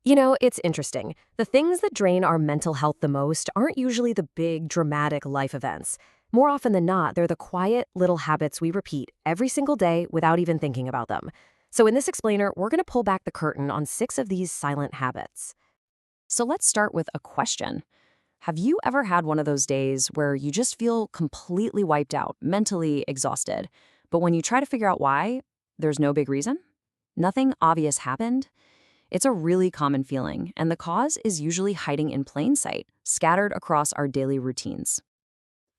It's interesting. The things that drain our mental health the most aren't usually the big, dramatic life events. More often than not, they're the quiet, little habits we repeat every single day without even thinking about them. So in this explainer, we're going to pull back the curtain on 6 of these silent habits. So let's start with a question. Have you ever had one of those days where you just feel completely wiped out, mentally exhausted, but when you try to figure out why, there's no big reason? Nothing obvious happened? It's a really common feeling, and the cause is usually hiding in plain sight, scattered across our daily routines.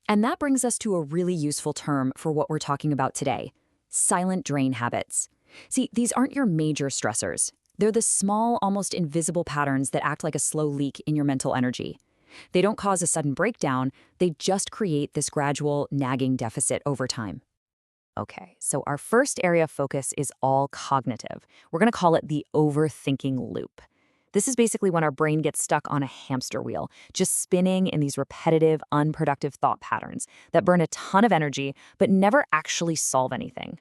And that brings us to a really useful term for what we're talking about today: silent drain habits. See, these aren't your major stressors. They're the small, almost invisible patterns that act like a slow leak in your mental energy. They don't cause a sudden breakdown, they just create this gradual, nagging deficit over time. Okay, so our first area of focus is all cognitive. We're going to call it the overthinking loop. This is basically when our brain gets stuck on a hamster wheel, just spinning in these repetitive, unproductive thought patterns that burn a ton of energy but never actually solve anything.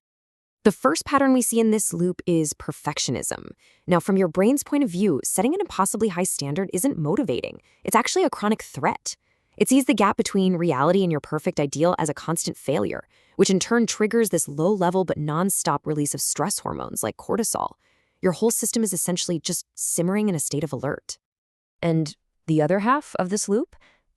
The first pattern we see in this loop is perfectionism. Now, from your brain's point of view, setting an impossibly high standard isn't motivating. It's actually a chronic threat. It sees the gap between reality and your perfect ideal as a constant failure, which in turn triggers this low-level but non-stop release of stress hormones like cortisol. Your whole system is essentially just simmering in a state of alert. And the other half of this loop?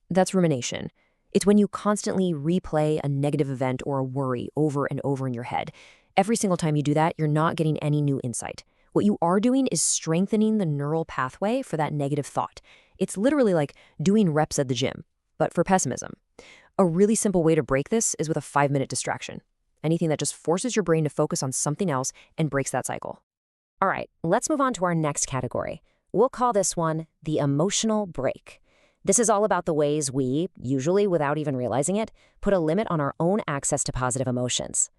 That's rumination. It's when you constantly replay a negative event or a worry over and over in your head. Every single time you do that, you're not getting any new insight. What you are doing is strengthening the neural pathway for that negative thought. It's literally like doing reps at the gym, but for pessimism. A really simple way to break this is with a 5-minute distraction. Anything that just forces your brain to focus on something else and breaks that cycle. All right, let's move on to our next category. We'll call this one the emotional break. This is all about the ways we, usually without even realizing it, put a limit on our own access to positive emotions.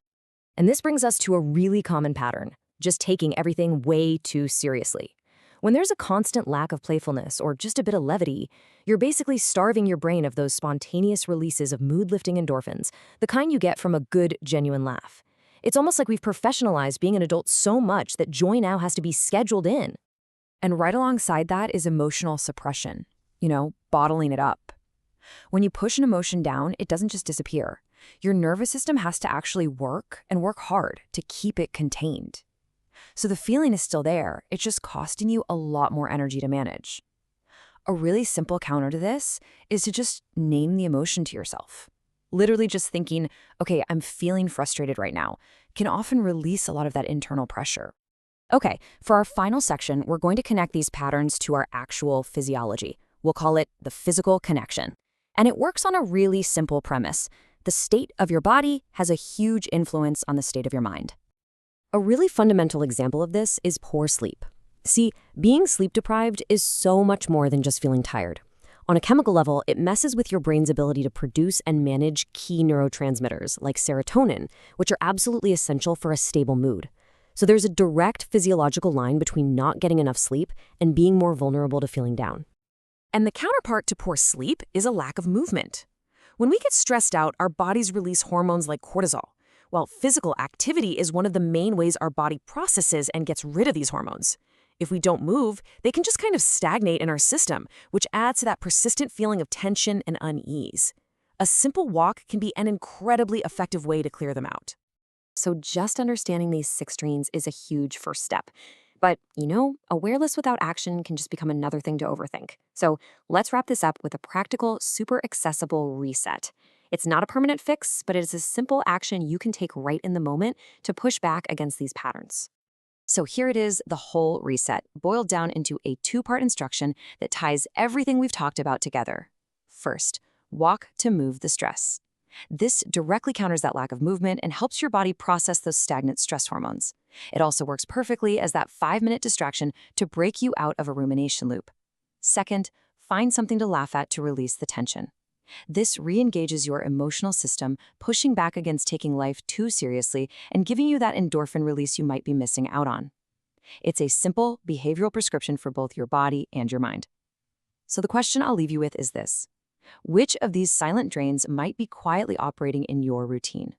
And this brings us to a really common pattern, just taking everything way too seriously. When there's a constant lack of playfulness or just a bit of levity, you're basically starving your brain of those spontaneous releases of mood-lifting endorphins, the kind you get from a good, genuine laugh. It's almost like we've professionalized being an adult so much that joy now has to be scheduled in. And right alongside that is emotional suppression, bottling it up. When you push an emotion down, it doesn't just disappear. Your nervous system has to actually work and work hard to keep it contained. So the feeling is still there, it's just costing you a lot more energy to manage. A really simple counter to this is to just name the emotion to yourself. Literally just thinking, okay, I'm feeling frustrated right now, can often release a lot of that internal pressure. Okay, for our final section, we're going to connect these patterns to our actual physiology. We'll call it the physical connection. And it works on a really simple premise. The state of your body has a huge influence on the state of your mind. A really fundamental example of this is poor sleep. See, being sleep deprived is so much more than just feeling tired. On a chemical level, it messes with your brain's ability to produce and manage key neurotransmitters like serotonin, which are absolutely essential for a stable mood. So there's a direct physiological line between not getting enough sleep and being more vulnerable to feeling down. And the counterpart to poor sleep is a lack of movement. When we get stressed out, our bodies release hormones like cortisol, while physical activity is one of the main ways our body processes and gets rid of these hormones. If we don't move, they can just kind of stagnate in our system, which adds to that persistent feeling of tension and unease. A simple walk can be an incredibly effective way to clear them out. So just understanding these 6 drains is a huge first step. But, awareness without action can just become another thing to overthink. So let's wrap this up with a practical, super accessible reset. It's not a permanent fix, but it is a simple action you can take right in the moment to push back against these patterns. So here it is, the whole reset, boiled down into a 2-part instruction that ties everything we've talked about together. First, walk to move the stress. This directly counters that lack of movement and helps your body process those stagnant stress hormones. It also works perfectly as that 5-minute distraction to break you out of a rumination loop. Second, find something to laugh at to release the tension. This re-engages your emotional system, pushing back against taking life too seriously and giving you that endorphin release you might be missing out on. It's a simple behavioral prescription for both your body and your mind. So the question I'll leave you with is this: which of these silent drains might be quietly operating in your routine?